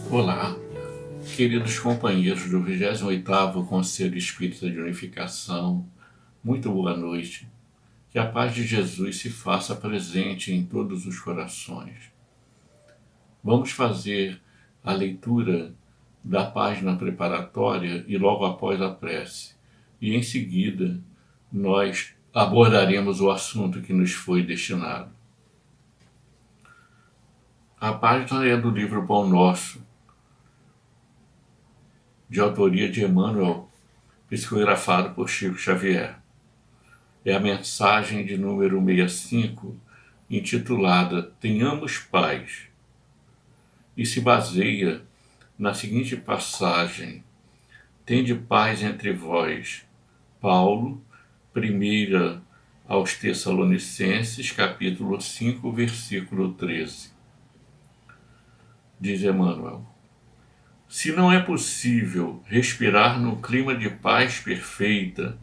Olá, queridos companheiros do 28º Conselho Espírita de Unificação, muito boa noite. Que a paz de Jesus se faça presente em todos os corações. Vamos fazer a leitura da página preparatória e logo após a prece. E em seguida, nós abordaremos o assunto que nos foi destinado. A página é do livro Pão Nosso, de autoria de Emmanuel, psicografado por Chico Xavier. É a mensagem de número 65, intitulada Tenhamos Paz, e se baseia na seguinte passagem: Tende paz entre vós. Paulo, 1 aos Tessalonicenses, capítulo 5, versículo 13. Diz Emmanuel: se não é possível respirar num clima de paz perfeita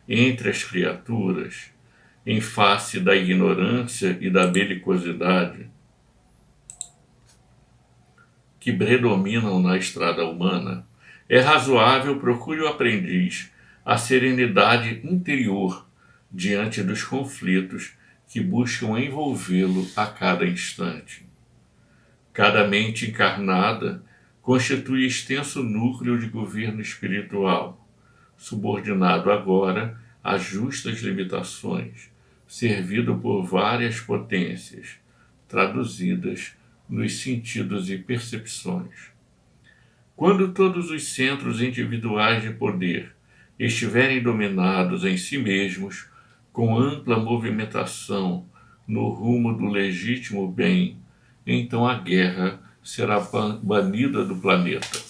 entre as criaturas, em face da ignorância e da belicosidade que predominam na estrada humana, é razoável procure o aprendiz a serenidade interior diante dos conflitos que buscam envolvê-lo a cada instante. Cada mente encarnada constitui extenso núcleo de governo espiritual, subordinado agora a justas limitações, servido por várias potências, traduzidas nos sentidos e percepções. Quando todos os centros individuais de poder estiverem dominados em si mesmos, com ampla movimentação no rumo do legítimo bem, então a guerra será banida do planeta.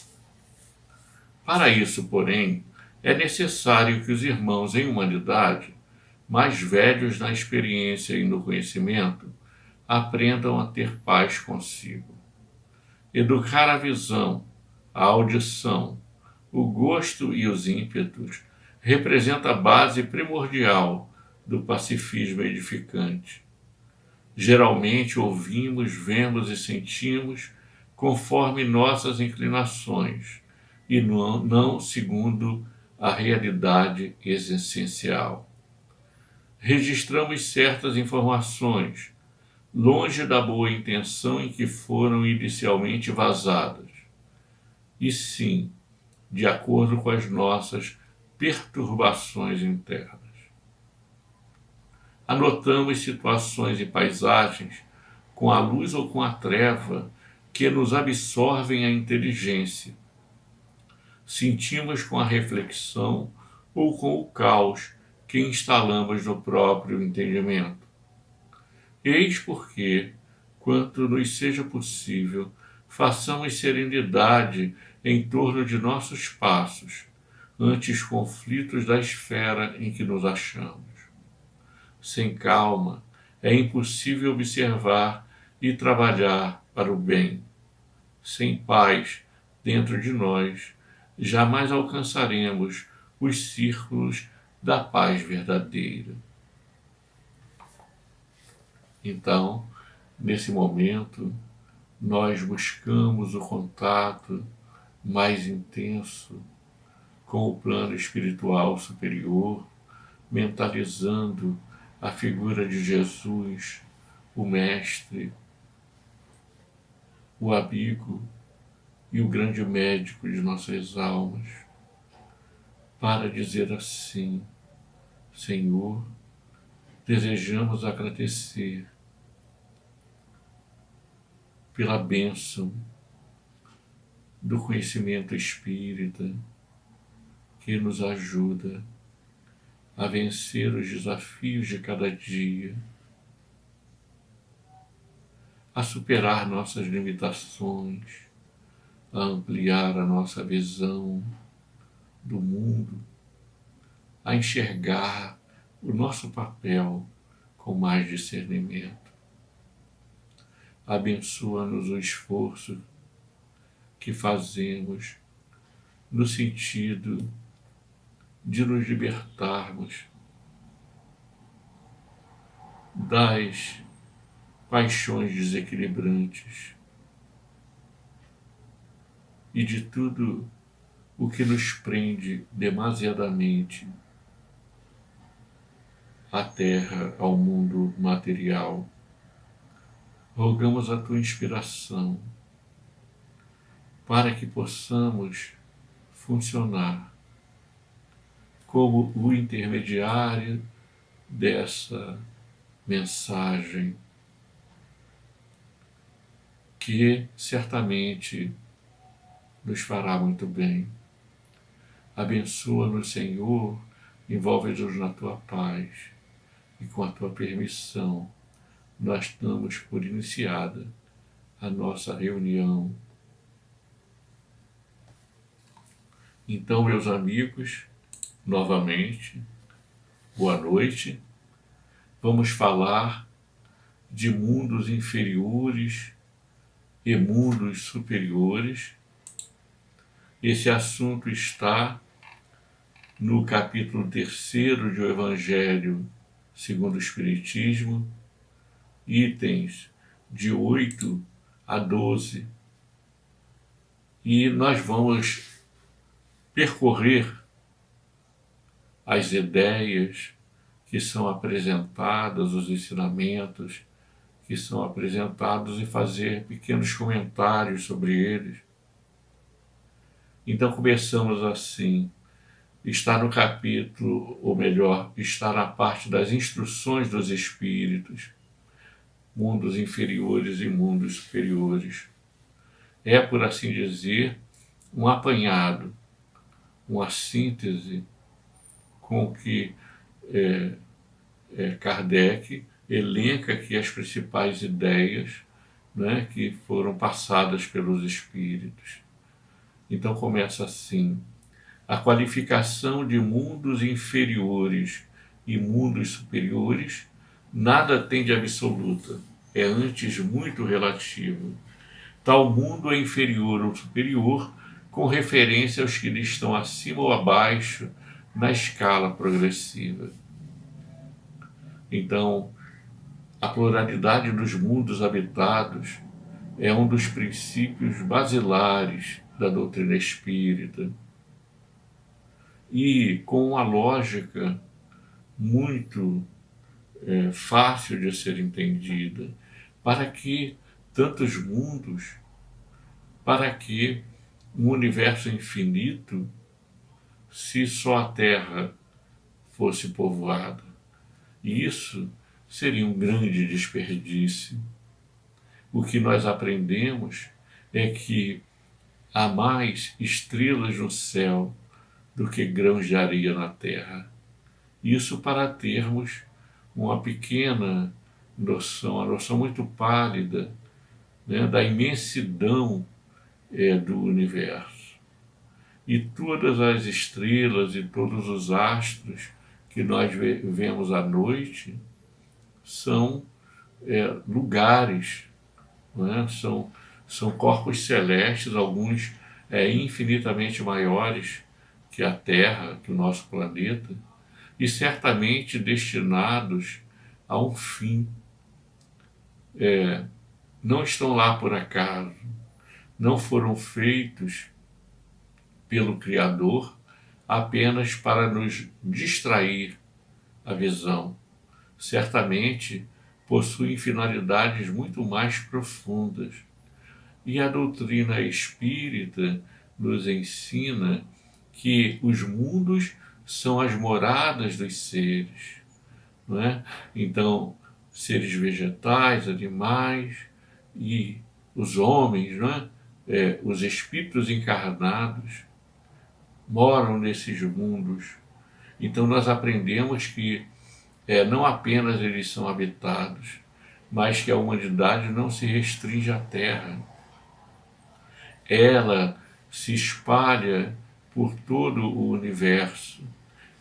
Para isso, porém, é necessário que os irmãos em humanidade, mais velhos na experiência e no conhecimento, aprendam a ter paz consigo. Educar a visão, a audição, o gosto e os ímpetos representa a base primordial do pacifismo edificante. Geralmente ouvimos, vemos e sentimos conforme nossas inclinações e não segundo a realidade essencial. Registramos certas informações, longe da boa intenção em que foram inicialmente vazadas, e sim, de acordo com as nossas perturbações internas. Anotamos situações e paisagens com a luz ou com a treva que nos absorvem a inteligência. Sentimos com a reflexão ou com o caos que instalamos no próprio entendimento. Eis porque, quanto nos seja possível, façamos serenidade em torno de nossos passos, ante os conflitos da esfera em que nos achamos. Sem calma, é impossível observar e trabalhar para o bem. Sem paz dentro de nós, jamais alcançaremos os círculos da paz verdadeira. Então, nesse momento, nós buscamos o contato mais intenso com o plano espiritual superior, mentalizando a figura de Jesus, o Mestre, o amigo e o grande médico de nossas almas, para dizer assim: Senhor, desejamos agradecer pela bênção do conhecimento espírita que nos ajuda a vencer os desafios de cada dia, a superar nossas limitações, a ampliar a nossa visão do mundo, a enxergar o nosso papel com mais discernimento. Abençoa-nos o esforço que fazemos no sentido de nos libertarmos das paixões desequilibrantes, e de tudo o que nos prende demasiadamente à terra, ao mundo material. Rogamos a tua inspiração para que possamos funcionar como o intermediário dessa mensagem que certamente nos fará muito bem. Abençoa-nos, Senhor, envolve-nos na tua paz e com a tua permissão nós damos por iniciada a nossa reunião. Então, meus amigos, novamente, boa noite. Vamos falar de mundos inferiores e mundos superiores. Esse assunto está no capítulo 3º do Evangelho segundo o Espiritismo, itens de 8 a 12. E nós vamos percorrer as ideias que são apresentadas, os ensinamentos que são apresentados e fazer pequenos comentários sobre eles. Então começamos assim. Está no capítulo, ou melhor, está na parte das instruções dos espíritos, mundos inferiores e mundos superiores. É, por assim dizer, um apanhado, uma síntese com que Kardec elenca aqui as principais ideias, né, que foram passadas pelos espíritos. Então começa assim: a qualificação de mundos inferiores e mundos superiores nada tem de absoluta, é antes muito relativo. Tal mundo é inferior ou superior com referência aos que lhe estão acima ou abaixo na escala progressiva. Então, a pluralidade dos mundos habitados é um dos princípios basilares da doutrina espírita. E com uma lógica muito fácil de ser entendida, para que tantos mundos, para que um universo infinito, se só a Terra fosse povoada. E isso seria um grande desperdício. O que nós aprendemos é que há mais estrelas no céu do que grãos de areia na terra. Isso para termos uma pequena noção, uma noção muito pálida, né, da imensidão do universo. E todas as estrelas e todos os astros que nós vemos à noite são lugares, né, são corpos celestes, alguns infinitamente maiores que a Terra, que o nosso planeta, e certamente destinados a um fim. Não estão lá por acaso, não foram feitos pelo Criador apenas para nos distrair a visão. Certamente possuem finalidades muito mais profundas. E a doutrina espírita nos ensina que os mundos são as moradas dos seres, não é? Então, seres vegetais, animais e os homens, não é? Os espíritos encarnados moram nesses mundos. Então nós aprendemos que não apenas eles são habitados, mas que a humanidade não se restringe à Terra. Ela se espalha por todo o universo,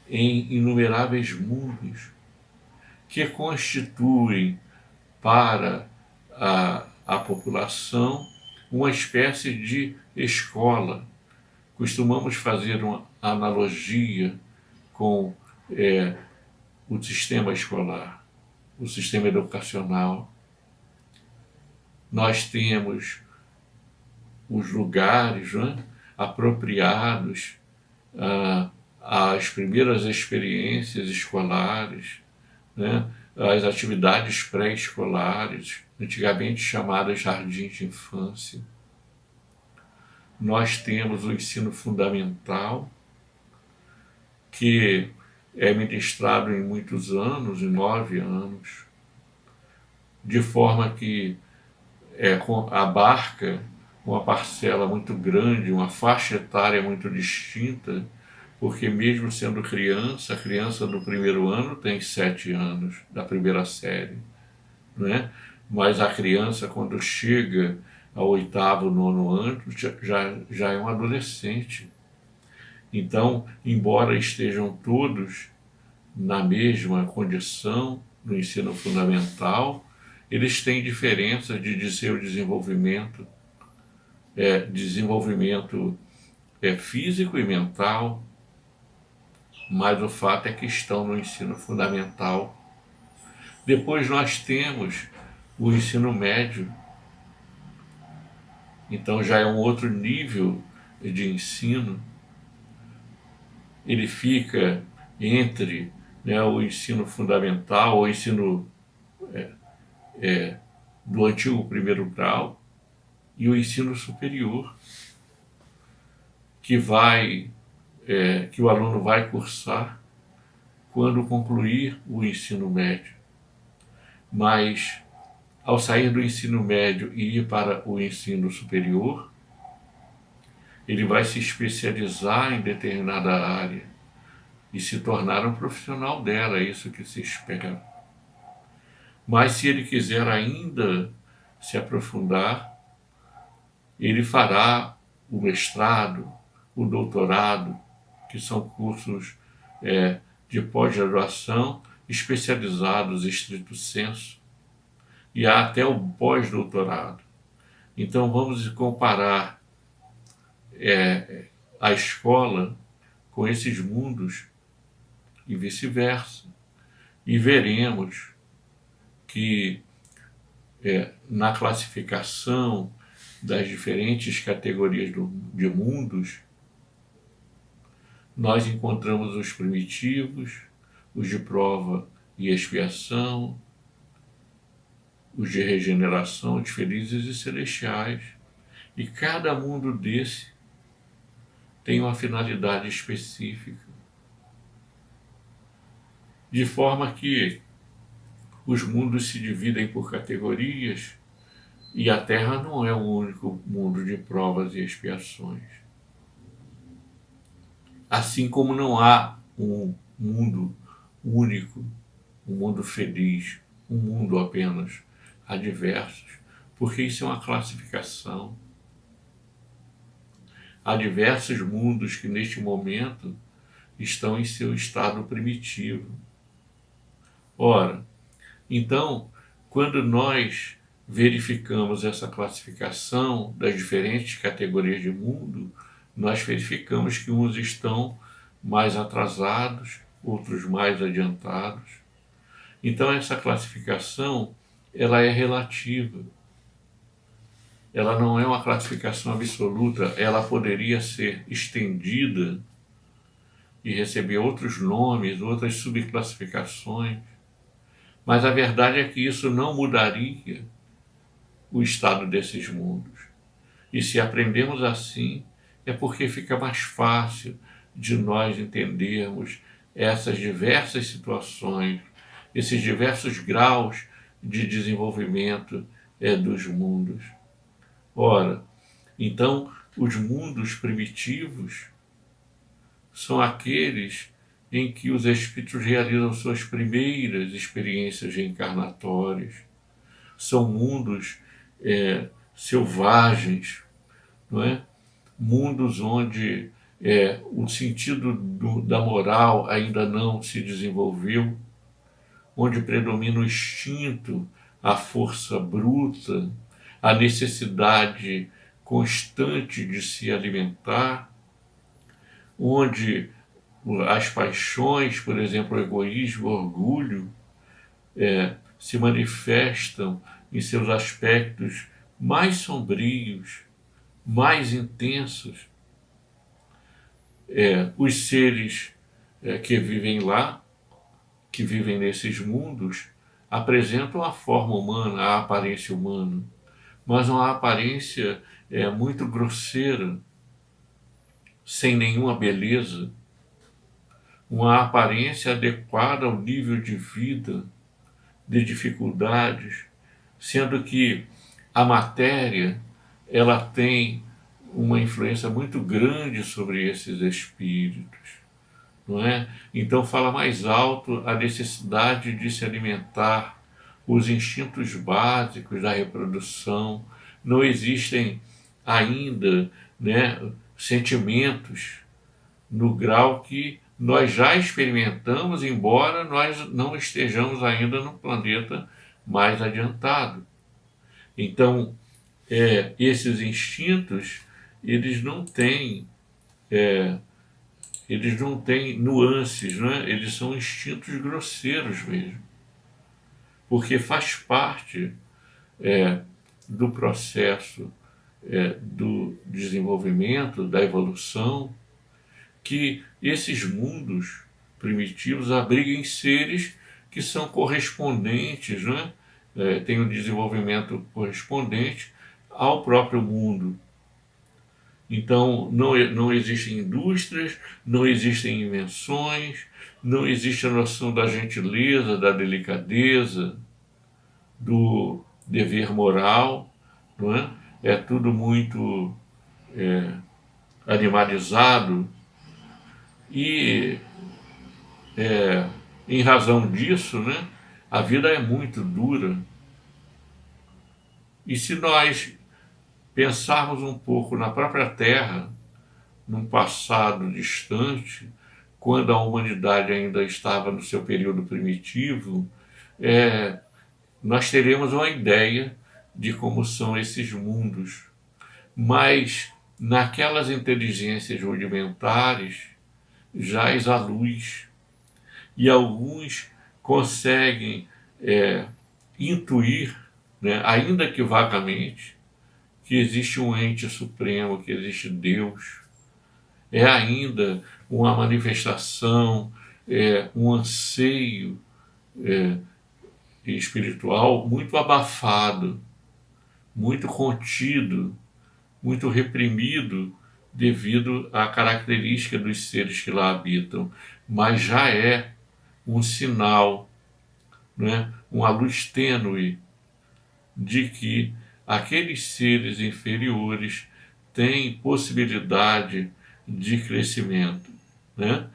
em inumeráveis mundos, que constituem para a população uma espécie de escola. Costumamos fazer uma analogia com o sistema escolar, o sistema educacional. Nós temos os lugares, né, apropriados às primeiras experiências escolares, né, às atividades pré-escolares, antigamente chamadas jardins de infância. Nós temos o ensino fundamental, que é ministrado em muitos anos, em 9 anos, de forma que abarca uma parcela muito grande, uma faixa etária muito distinta, porque mesmo sendo criança, a criança do primeiro ano tem 7 anos, da primeira série, né? Mas a criança, quando chega ao 8º, 9º ano, já é um adolescente. Então, embora estejam todos na mesma condição no ensino fundamental, eles têm diferenças de seu desenvolvimento, físico e mental, mas o fato é que estão no ensino fundamental. Depois nós temos o ensino médio, então já é um outro nível de ensino. Ele fica entre, né, o ensino fundamental, o ensino do antigo primeiro grau, e o ensino superior, que o aluno vai cursar quando concluir o ensino médio. Mas, ao sair do ensino médio e ir para o ensino superior, ele vai se especializar em determinada área e se tornar um profissional dela, é isso que se espera. Mas se ele quiser ainda se aprofundar, ele fará o mestrado, o doutorado, que são cursos de pós-graduação especializados estrito sensu, e há até o pós-doutorado. Então vamos comparar a escola com esses mundos e vice-versa, e veremos que na classificação das diferentes categorias de mundos, nós encontramos os primitivos, os de prova e expiação, os de regeneração, de felizes e celestiais. E cada mundo desse tem uma finalidade específica. De forma que os mundos se dividem por categorias e a Terra não é o único mundo de provas e expiações. Assim como não há um mundo único, um mundo feliz, um mundo apenas. Há diversos, porque isso é uma classificação. Há diversos mundos que neste momento estão em seu estado primitivo. Ora, então, quando nós verificamos essa classificação das diferentes categorias de mundo, nós verificamos que uns estão mais atrasados, outros mais adiantados. Então essa classificação, ela é relativa. Ela não é uma classificação absoluta, ela poderia ser estendida e receber outros nomes, outras subclassificações. Mas a verdade é que isso não mudaria o estado desses mundos. E se aprendemos assim, é porque fica mais fácil de nós entendermos essas diversas situações, esses diversos graus de desenvolvimento dos mundos. Ora, então, os mundos primitivos são aqueles em que os espíritos realizam suas primeiras experiências reencarnatórias. São mundos selvagens, não é? Mundos onde o sentido da moral ainda não se desenvolveu, onde predomina o instinto, a força bruta, a necessidade constante de se alimentar, onde as paixões, por exemplo, o egoísmo, o orgulho, se manifestam em seus aspectos mais sombrios, mais intensos, os seres que vivem lá, que vivem nesses mundos, apresentam a forma humana, a aparência humana, mas uma aparência muito grosseira, sem nenhuma beleza, uma aparência adequada ao nível de vida, de dificuldades, sendo que a matéria ela tem uma influência muito grande sobre esses espíritos, não é? Então fala mais alto a necessidade de se alimentar, os instintos básicos da reprodução, não existem ainda, né, sentimentos no grau que nós já experimentamos, embora nós não estejamos ainda no planeta mais adiantado. Então, esses instintos, eles não têm, eles não têm nuances, né? Eles são instintos grosseiros mesmo, porque faz parte do processo do desenvolvimento, da evolução, que esses mundos primitivos abriguem seres que são correspondentes, né? Tem um desenvolvimento correspondente ao próprio mundo. Então, não existem indústrias, não existem invenções, não existe a noção da gentileza, da delicadeza, do dever moral, não é? É tudo muito animalizado e, em razão disso, né, a vida é muito dura. E se nós pensarmos um pouco na própria Terra, num passado distante, quando a humanidade ainda estava no seu período primitivo, nós teremos uma ideia de como são esses mundos. Mas naquelas inteligências rudimentares jaz a luz, e alguns conseguem intuir, né, ainda que vagamente, que existe um ente supremo, que existe Deus. É ainda uma manifestação, um anseio espiritual muito abafado, muito contido, muito reprimido devido à característica dos seres que lá habitam, mas já é um sinal, né, uma luz tênue de que aqueles seres inferiores têm possibilidade de crescimento, né?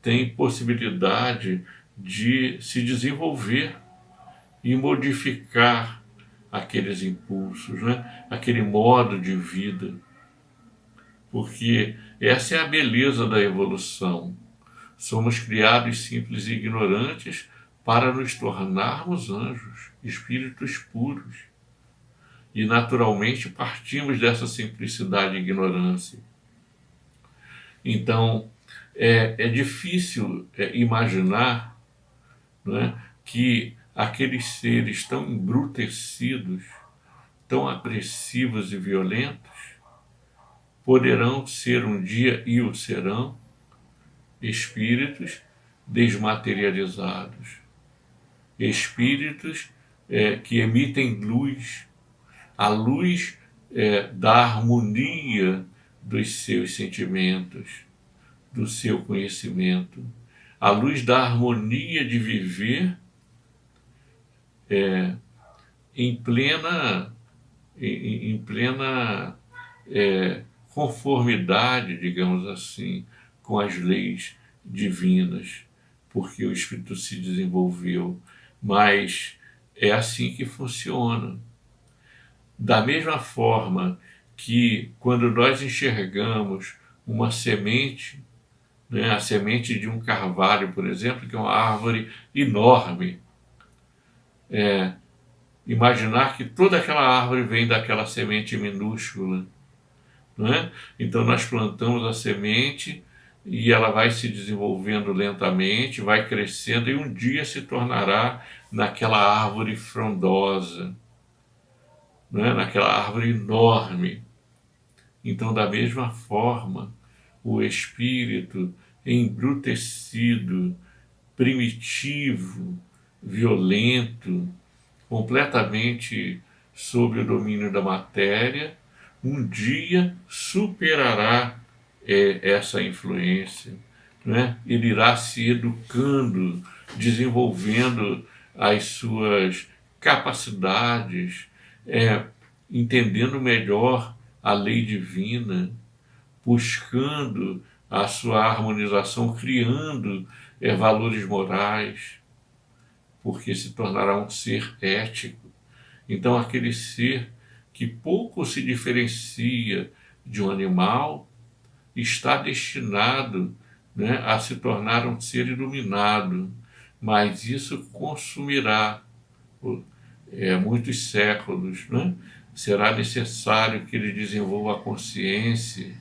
Têm possibilidade de se desenvolver e modificar aqueles impulsos, né? Aquele modo de vida, porque essa é a beleza da evolução. Somos criados simples e ignorantes para nos tornarmos anjos, espíritos puros. E naturalmente partimos dessa simplicidade e ignorância. Então, é difícil imaginar, não é, que aqueles seres tão embrutecidos, tão agressivos e violentos, poderão ser um dia, e o serão, espíritos desmaterializados, espíritos que emitem luz, a luz da harmonia dos seus sentimentos, do seu conhecimento, a luz da harmonia de viver em plena conformidade, digamos assim, com as leis divinas, porque o Espírito se desenvolveu, mas é assim que funciona. Da mesma forma que quando nós enxergamos uma semente, né, a semente de um carvalho, por exemplo, que é uma árvore enorme, imaginar que toda aquela árvore vem daquela semente minúscula, não é? Então nós plantamos a semente e ela vai se desenvolvendo lentamente, vai crescendo e um dia se tornará naquela árvore frondosa, não é? Naquela árvore enorme. Então, da mesma forma, o espírito embrutecido, primitivo, violento, completamente sob o domínio da matéria, um dia superará essa influência, né? Ele irá se educando, desenvolvendo as suas capacidades, entendendo melhor a lei divina, buscando a sua harmonização, criando valores morais, porque se tornará um ser ético. Então, aquele ser que pouco se diferencia de um animal está destinado, né, a se tornar um ser iluminado, mas isso consumirá muitos séculos, né? Será necessário que ele desenvolva a consciência,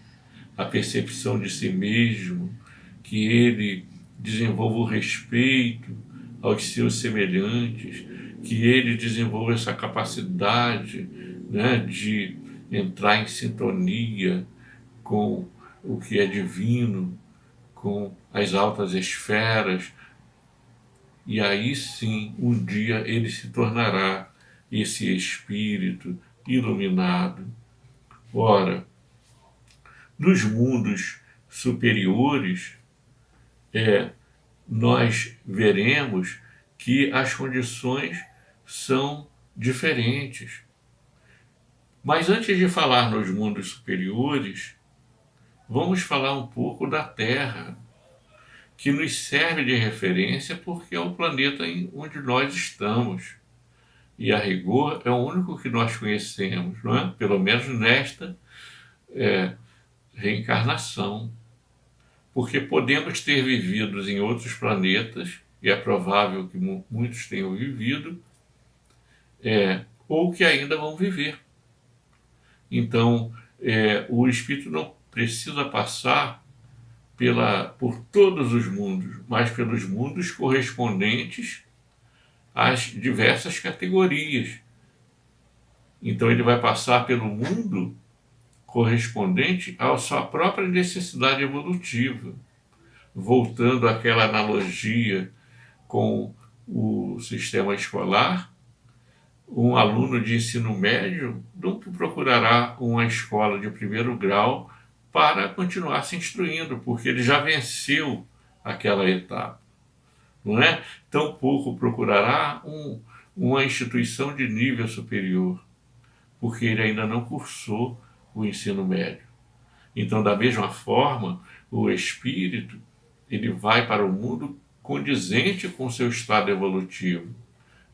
a percepção de si mesmo, que ele desenvolva o respeito aos seus semelhantes, que ele desenvolva essa capacidade, né, de entrar em sintonia com o que é divino, com as altas esferas, e aí sim, um dia ele se tornará esse espírito iluminado. Ora, nos mundos superiores, nós veremos que as condições são diferentes. Mas antes de falar nos mundos superiores, vamos falar um pouco da Terra, que nos serve de referência porque é o planeta onde nós estamos. E a rigor é o único que nós conhecemos, não é? Pelo menos nesta reencarnação. Porque podemos ter vivido em outros planetas, e é provável que muitos tenham vivido, ou que ainda vão viver. Então, o espírito não precisa passar por todos os mundos, mas pelos mundos correspondentes às diversas categorias. Então, ele vai passar pelo mundo correspondente à sua própria necessidade evolutiva, voltando àquela analogia com o sistema escolar. Um aluno de ensino médio não procurará uma escola de primeiro grau para continuar se instruindo, porque ele já venceu aquela etapa, não é? Tampouco procurará uma instituição de nível superior, porque ele ainda não cursou o ensino médio. Então, da mesma forma, o espírito ele vai para o mundo condizente com seu estado evolutivo.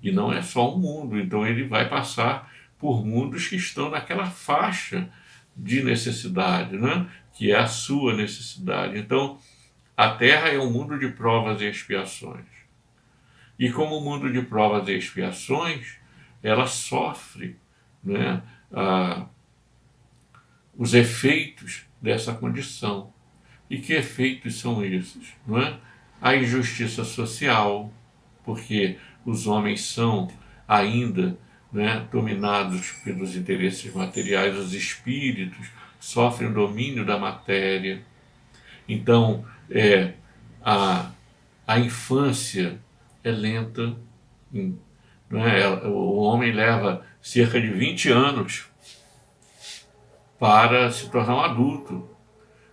E não é só um mundo, então ele vai passar por mundos que estão naquela faixa de necessidade, né? Que é a sua necessidade. Então, a Terra é um mundo de provas e expiações. E como mundo de provas e expiações, ela sofre, né, os efeitos dessa condição. E que efeitos são esses? Não é? A injustiça social, porque os homens são ainda, né, dominados pelos interesses materiais, os espíritos sofrem o domínio da matéria. Então, a infância é lenta, não é? O homem leva cerca de 20 anos para se tornar um adulto.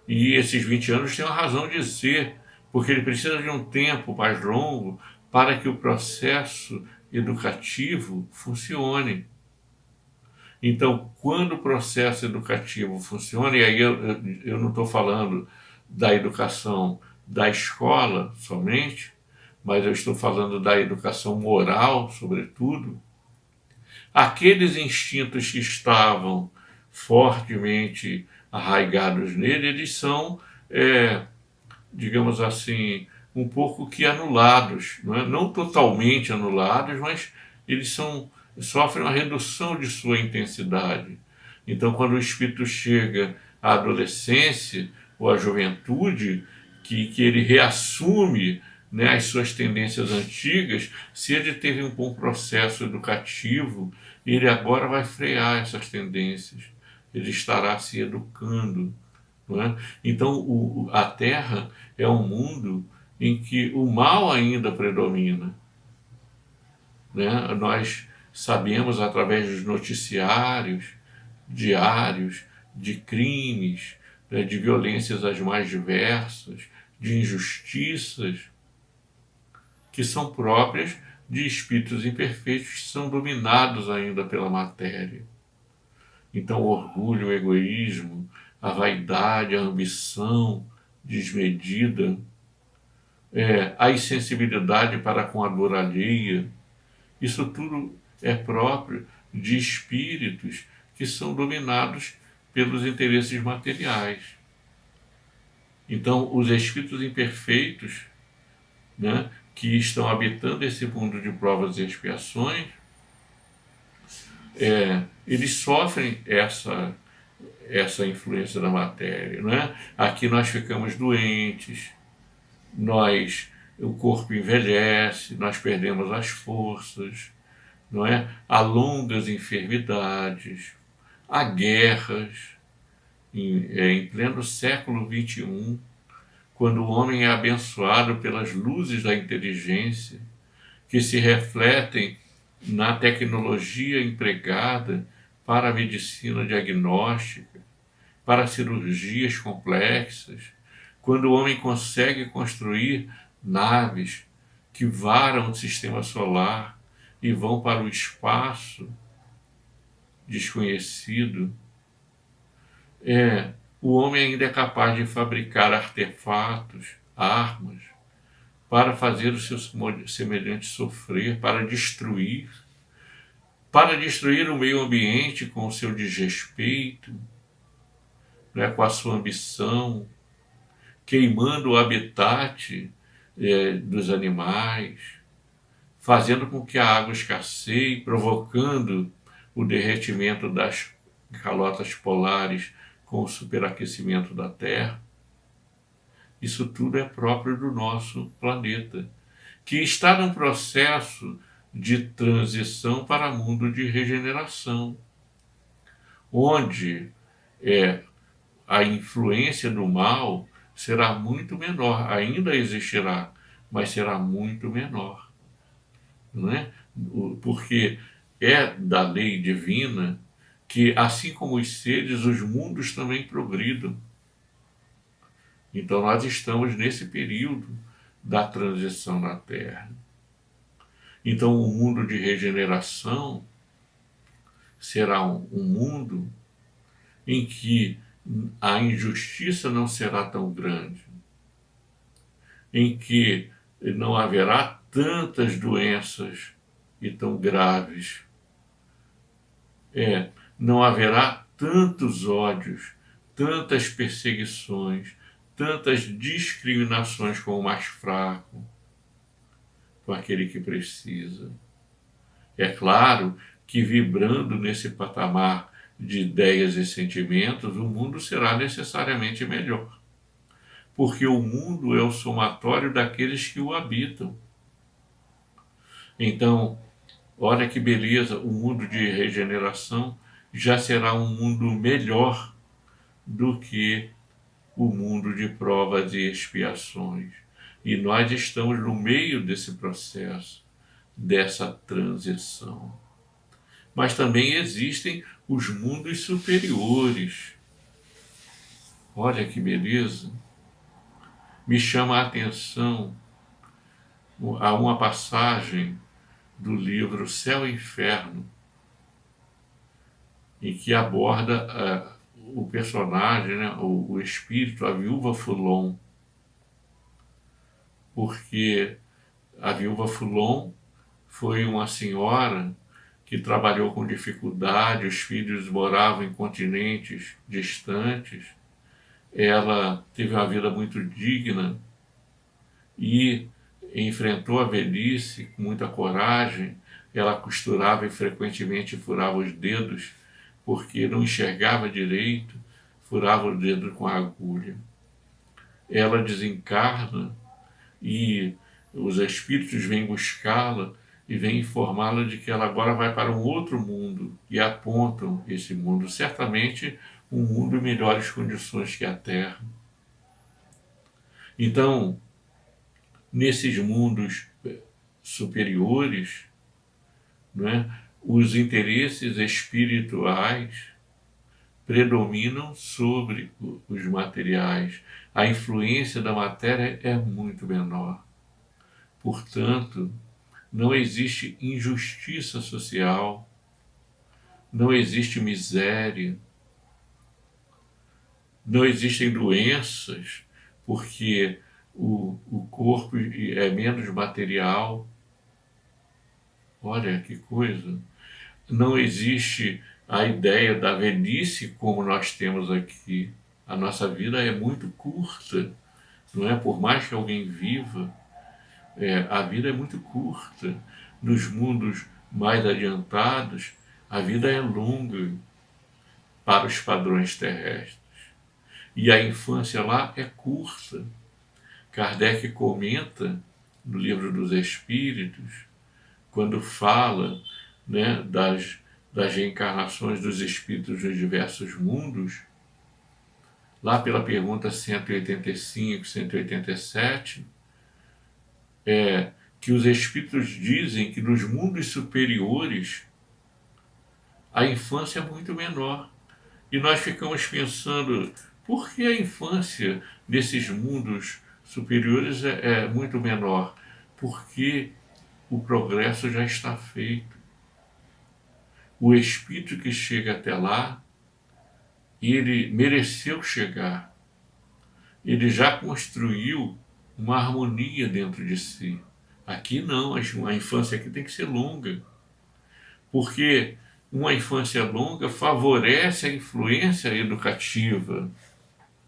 E esses 20 anos têm uma razão de ser, porque ele precisa de um tempo mais longo para que o processo educativo funcione. Então, quando o processo educativo funciona, e aí eu não estou falando da educação da escola somente, mas eu estou falando da educação moral, sobretudo, aqueles instintos que estavam fortemente arraigados nele, eles são, digamos assim, um pouco que anulados, não é? Não totalmente anulados, mas eles sofrem uma redução de sua intensidade. Então, quando o espírito chega à adolescência ou à juventude, que ele reassume, né, as suas tendências antigas, se ele teve um bom processo educativo, ele agora vai frear essas tendências. ele estará se educando, não é? Então, a Terra é um mundo em que o mal ainda predomina, né? Nós sabemos através dos noticiários diários de crimes, né, de violências as mais diversas, de injustiças que são próprias de espíritos imperfeitos que são dominados ainda pela matéria. Então, o orgulho, o egoísmo, a vaidade, a ambição desmedida, a insensibilidade para com a dor alheia, isso tudo é próprio de espíritos que são dominados pelos interesses materiais. Então, os espíritos imperfeitos, né, que estão habitando esse mundo de provas e expiações, eles sofrem essa influência da matéria, né? Aqui nós ficamos doentes, o corpo envelhece, nós perdemos as forças, não é? Há longas enfermidades, há guerras em pleno século XXI, quando o homem é abençoado pelas luzes da inteligência, que se refletem na tecnologia empregada para a medicina diagnóstica, para cirurgias complexas, quando o homem consegue construir naves que varam o sistema solar e vão para o espaço desconhecido, o homem ainda é capaz de fabricar artefatos, armas, para fazer os seus semelhantes sofrer, para destruir o meio ambiente com o seu desrespeito, né, com a sua ambição, queimando o habitat dos animais, fazendo com que a água escasseie, provocando o derretimento das calotas polares com o superaquecimento da Terra. Isso tudo é próprio do nosso planeta, que está num processo de transição para mundo de regeneração, onde a influência do mal será muito menor, ainda existirá, mas será muito menor, não é? Porque é da lei divina que, assim como os seres, os mundos também progridam. Então nós estamos nesse período da transição na Terra. Então o mundo de regeneração será um mundo em que a injustiça não será tão grande, em que não haverá tantas doenças e tão graves, não haverá tantos ódios, tantas perseguições, tantas discriminações com o mais fraco, com aquele que precisa. É claro que, vibrando nesse patamar de ideias e sentimentos, o mundo será necessariamente melhor, porque o mundo é o somatório daqueles que o habitam. Então, olha que beleza, o mundo de regeneração já será um mundo melhor do que o mundo de provas e expiações. E nós estamos no meio desse processo, dessa transição. Mas também existem os mundos superiores. Olha que beleza! Me chama a atenção a uma passagem do livro Céu e Inferno, em que aborda o personagem, né, o espírito, a viúva Fulon, porque a viúva Fulon foi uma senhora que trabalhou com dificuldade, os filhos moravam em continentes distantes, ela teve uma vida muito digna e enfrentou a velhice com muita coragem. Ela costurava e frequentemente furava os dedos, porque não enxergava direito, furava o dedo com a agulha. Ela desencarna e os espíritos vêm buscá-la e vem informá-la de que ela agora vai para um outro mundo e apontam esse mundo, certamente um mundo em melhores condições que a Terra. Então, nesses mundos superiores, não é, os interesses espirituais predominam sobre os materiais. A influência da matéria é muito menor. Portanto, não existe injustiça social, não existe miséria, não existem doenças, porque o corpo é menos material. Olha que coisa! Não existe a ideia da velhice como nós temos aqui. A nossa vida é muito curta, não é? Por mais que alguém viva, a vida é muito curta. Nos mundos mais adiantados, a vida é longa para os padrões terrestres. E a infância lá é curta. Kardec comenta no Livro dos Espíritos, quando fala, né, das reencarnações dos espíritos nos diversos mundos, lá pela pergunta 185, 187, que os espíritos dizem que nos mundos superiores a infância é muito menor. E nós ficamos pensando, por que a infância desses mundos superiores é muito menor? Porque o progresso já está feito. O espírito que chega até lá, ele mereceu chegar. Ele já construiu uma harmonia dentro de si. Aqui não, a infância aqui tem que ser longa. Porque uma infância longa favorece a influência educativa,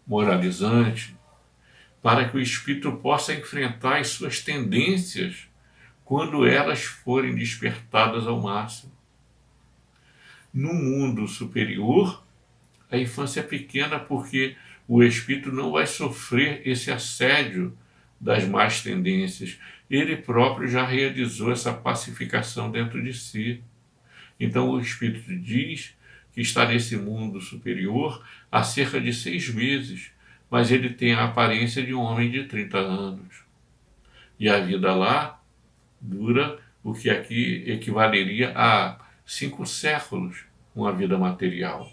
moralizante, para que o espírito possa enfrentar as suas tendências quando elas forem despertadas ao máximo. No mundo superior, a infância é pequena porque o espírito não vai sofrer esse assédio das más tendências. Ele próprio já realizou essa pacificação dentro de si. Então o espírito diz que está nesse mundo superior há cerca de 6 meses, mas ele tem a aparência de um homem de 30 anos. E a vida lá dura o que aqui equivaleria a 5 séculos, uma vida material.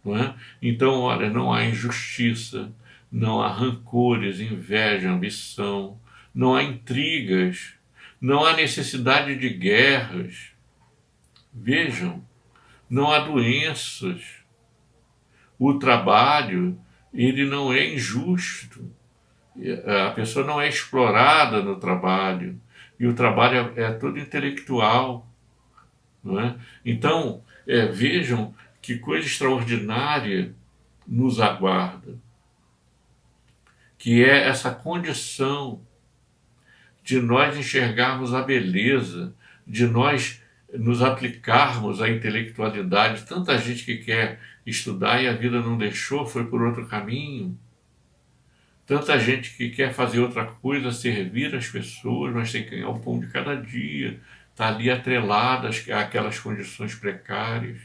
Não é? Então, olha, não há injustiça, não há rancores, inveja, ambição, não há intrigas, não há necessidade de guerras. Vejam, não há doenças. O trabalho, ele não é injusto. A pessoa não é explorada no trabalho. E o trabalho é todo intelectual. Não é? Então, vejam que coisa extraordinária nos aguarda, que é essa condição de nós enxergarmos a beleza, de nós nos aplicarmos à intelectualidade. Tanta gente que quer estudar e a vida não deixou, foi por outro caminho. Tanta gente que quer fazer outra coisa, servir as pessoas, mas tem que ganhar o pão de cada dia, está ali atrelada àquelas condições precárias.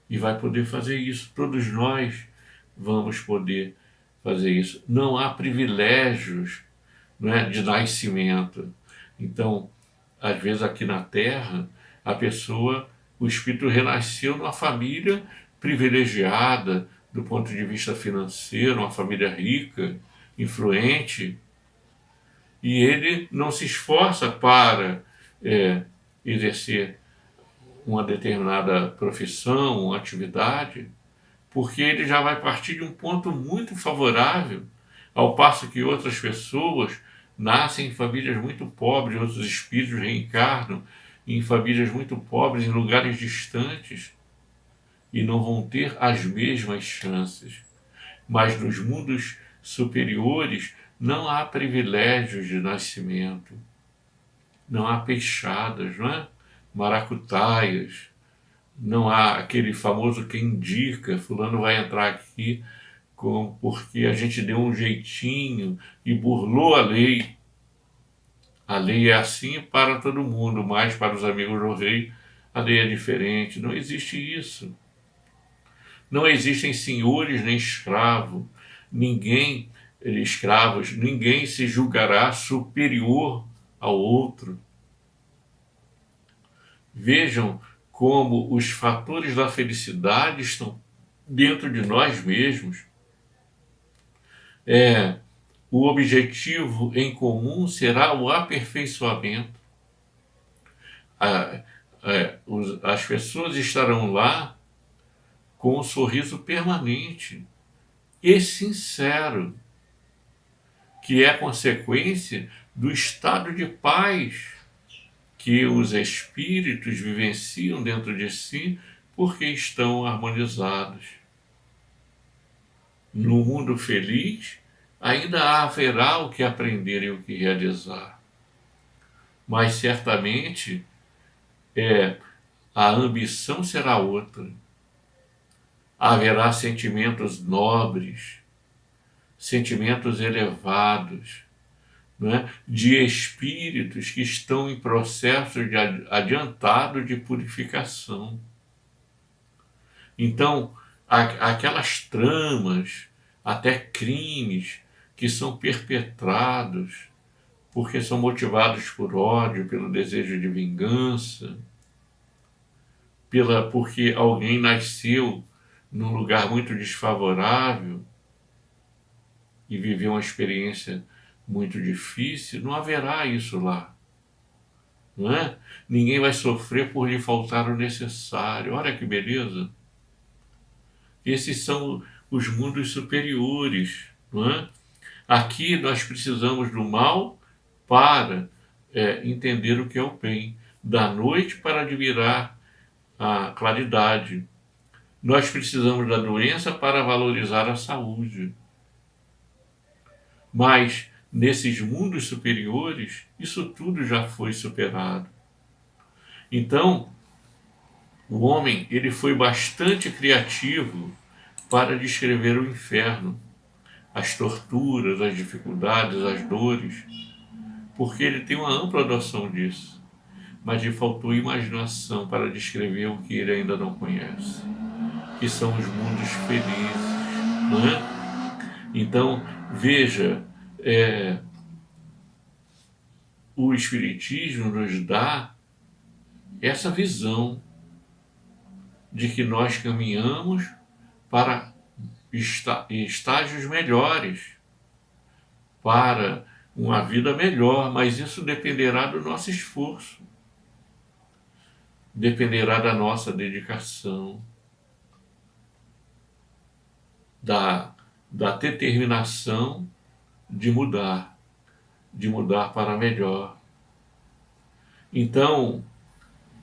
E vai poder fazer isso. Todos nós vamos poder fazer isso. Não há privilégios, não é, de nascimento. Então, às vezes aqui na Terra, o espírito renasceu numa família privilegiada do ponto de vista financeiro, uma família rica, influente, e ele não se esforça para exercer uma determinada profissão, uma atividade, porque ele já vai partir de um ponto muito favorável, ao passo que outras pessoas nascem em famílias muito pobres, outros espíritos reencarnam em famílias muito pobres, em lugares distantes, e não vão ter as mesmas chances. Mas nos mundos superiores não há privilégios de nascimento, não há peixadas, não é? Maracutaias, não há aquele famoso que indica, fulano vai entrar aqui porque a gente deu um jeitinho e burlou a lei. A lei é assim para todo mundo, mas para os amigos do rei a lei é diferente. Não existe isso. Não existem senhores nem escravos, ninguém se julgará superior ao outro. Vejam como os fatores da felicidade estão dentro de nós mesmos. O objetivo em comum será o aperfeiçoamento. As pessoas estarão lá com um sorriso permanente e sincero, que é consequência do estado de paz que os espíritos vivenciam dentro de si porque estão harmonizados. No mundo feliz, ainda haverá o que aprender e o que realizar. Mas certamente a ambição será outra. Haverá sentimentos nobres, sentimentos elevados, né, de espíritos que estão em processo adiantado de purificação. Então, aquelas tramas, até crimes, que são perpetrados porque são motivados por ódio, pelo desejo de vingança, porque alguém nasceu num lugar muito desfavorável e viveu uma experiência muito difícil, não haverá isso lá. Não é? Ninguém vai sofrer por lhe faltar o necessário. Olha que beleza! Esses são os mundos superiores. Não é? Aqui nós precisamos do mal para entender o que é o bem, da noite para admirar a claridade. Nós precisamos da doença para valorizar a saúde. Mas nesses mundos superiores, isso tudo já foi superado. Então, o homem ele foi bastante criativo para descrever o inferno, as torturas, as dificuldades, as dores, porque ele tem uma ampla noção disso. Mas lhe faltou imaginação para descrever o que ele ainda não conhece, que são os mundos felizes, não é? Então, veja, o Espiritismo nos dá essa visão de que nós caminhamos para estágios melhores, para uma vida melhor, mas isso dependerá do nosso esforço, dependerá da nossa dedicação, da determinação de mudar para melhor. Então,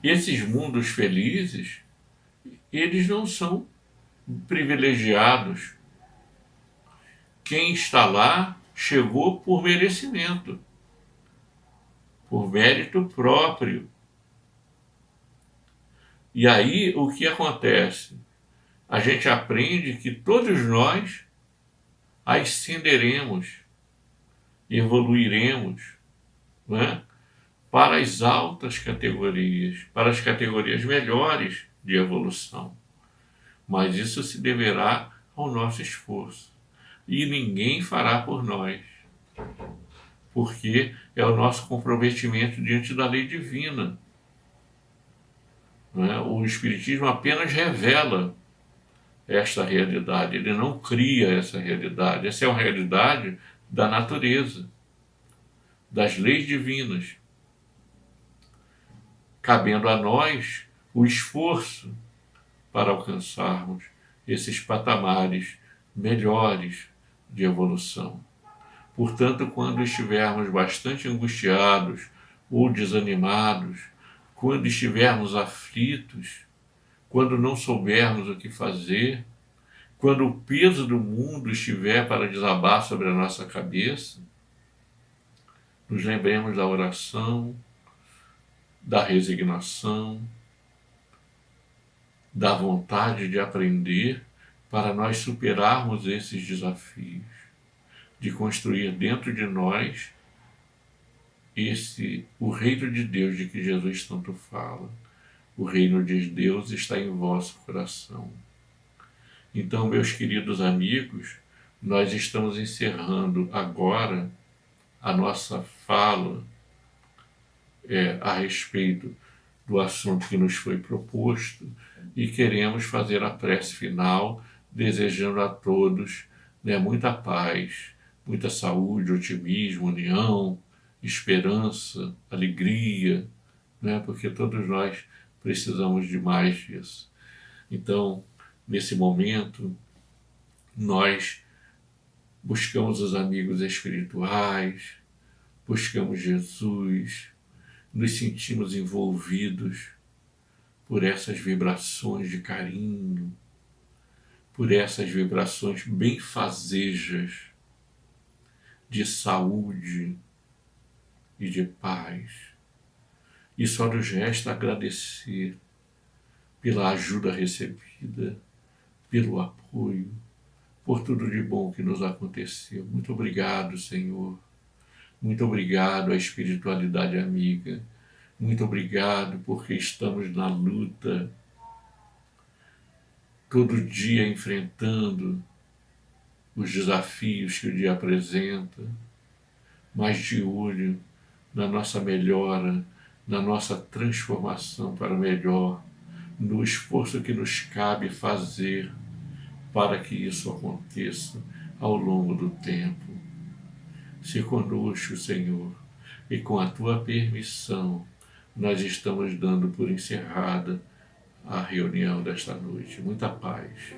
esses mundos felizes, eles não são privilegiados. Quem está lá chegou por merecimento, por mérito próprio. E aí o que acontece? A gente aprende que todos nós ascenderemos, evoluiremos, né, para as altas categorias, para as categorias melhores de evolução. Mas isso se deverá ao nosso esforço. E ninguém fará por nós, porque é o nosso comprometimento diante da lei divina. Não é? O Espiritismo apenas revela esta realidade, ele não cria essa realidade. Essa é uma realidade da natureza, das leis divinas. Cabendo a nós o esforço para alcançarmos esses patamares melhores de evolução. Portanto, quando estivermos bastante angustiados ou desanimados, quando estivermos aflitos, quando não soubermos o que fazer, quando o peso do mundo estiver para desabar sobre a nossa cabeça, nos lembremos da oração, da resignação, da vontade de aprender para nós superarmos esses desafios, de construir dentro de nós o reino de Deus de que Jesus tanto fala. O reino de Deus está em vosso coração. Então, meus queridos amigos, nós estamos encerrando agora a nossa fala a respeito do assunto que nos foi proposto e queremos fazer a prece final, desejando a todos muita paz, muita saúde, otimismo, união, esperança, alegria, porque todos nós precisamos de mais disso. Então, nesse momento, nós buscamos os amigos espirituais, buscamos Jesus, nos sentimos envolvidos por essas vibrações de carinho, por essas vibrações benfazejas de saúde e de paz. E só nos resta agradecer pela ajuda recebida, pelo apoio, por tudo de bom que nos aconteceu. Muito obrigado, Senhor. Muito obrigado à espiritualidade amiga. Muito obrigado porque estamos na luta, todo dia enfrentando os desafios que o dia apresenta, mas de olho na nossa melhora, na nossa transformação para melhor, no esforço que nos cabe fazer para que isso aconteça ao longo do tempo. Se conosco, Senhor, e com a Tua permissão, nós estamos dando por encerrada a reunião desta noite. Muita paz.